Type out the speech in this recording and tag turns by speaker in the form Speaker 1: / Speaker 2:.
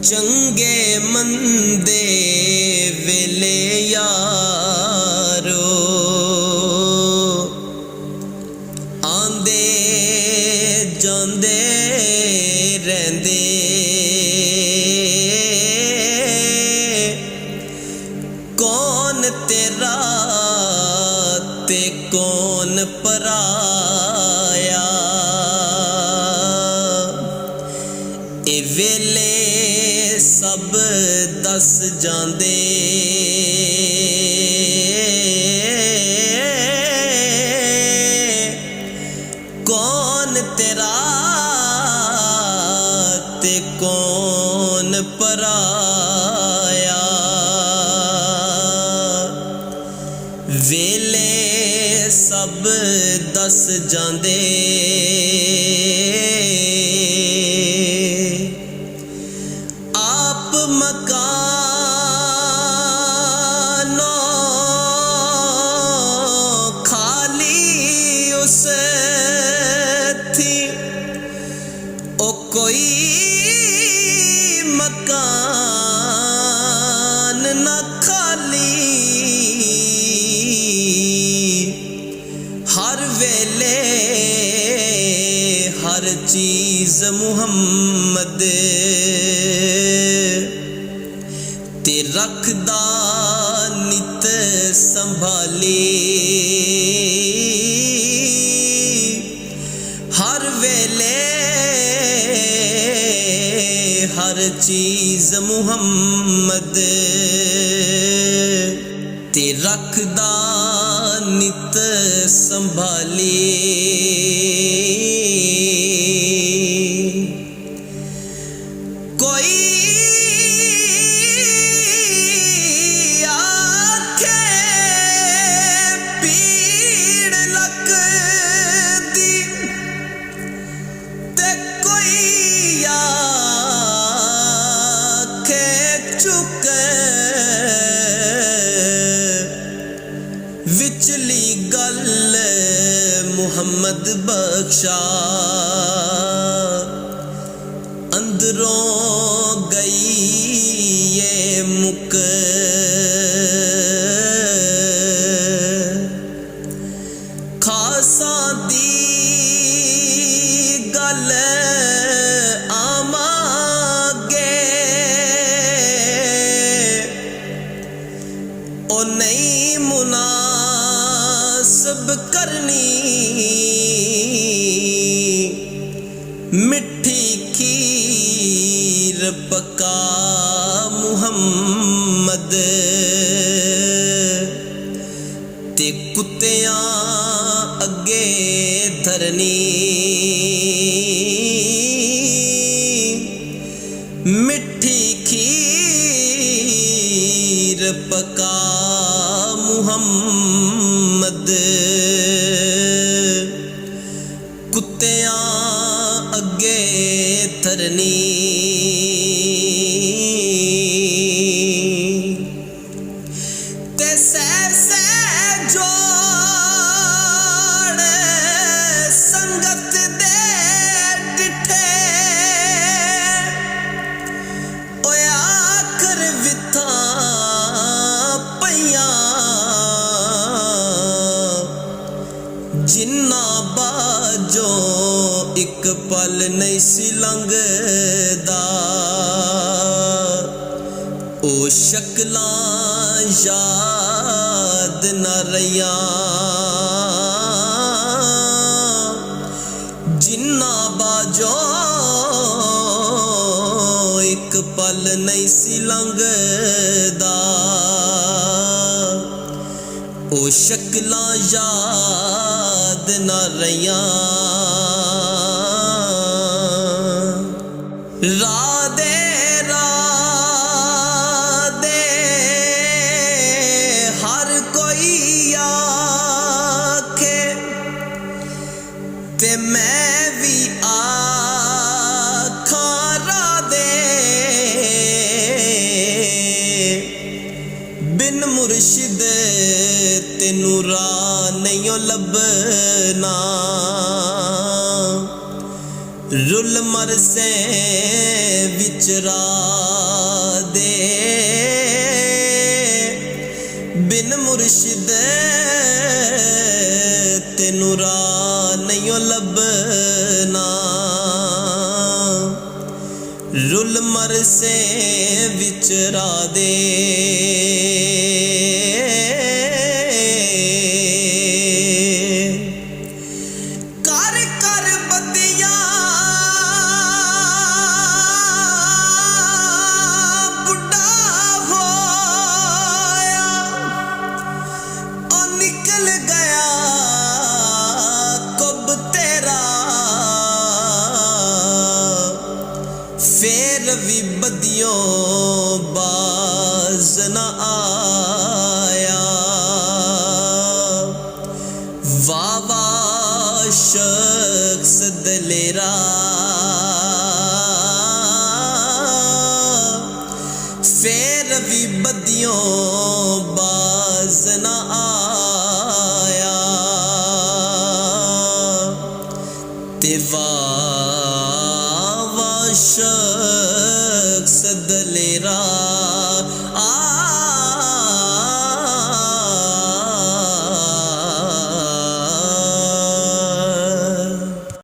Speaker 1: चंगे मंदे वेले यारो आंदे जांदे रहंदे कौन तेरा ते कौन पराया ए वेले सब दस जांदे कौन तेरा ते कौन पराया वेले सब दस जांदे कोई मकान न खाली हर वेले हर चीज मुहम्मद ते रखदा नित संभाली हर वेले हर चीज मुहम्मद ते रखदा नित संभाली कोई आखे पीड़ लगदी ते कोई चुक विचली गल मुहम्मद बख्शा अंदरों गई ये मुक खासा दी गल नहीं मुनासिब करनी मिठी खीर पका मुहम्मद ते कुत्तियां अगे धरनी मिठी खीर पका मुहम्मद कुत्तियां अगे धरनी ते सह जोड़ संगत दे डिठे ओए आखर विथा जिन्ना बाजो एक पल नहीं सी लंघदा ओ शक्लां याद न रहियां जिन्ना बाजो एक पल नहीं सी लंघदा ओ शक्लां याद न रहियां राधे राधे हर कोई आखे ते मैं भी आखां राधे बिन मुर्शिद मुर्शिद तेनू राह नहीं लभना रुल मरसे विच राह दे बिन मुर्शिद तेनू राह नहीं लभना रुल मरसे विच राह दे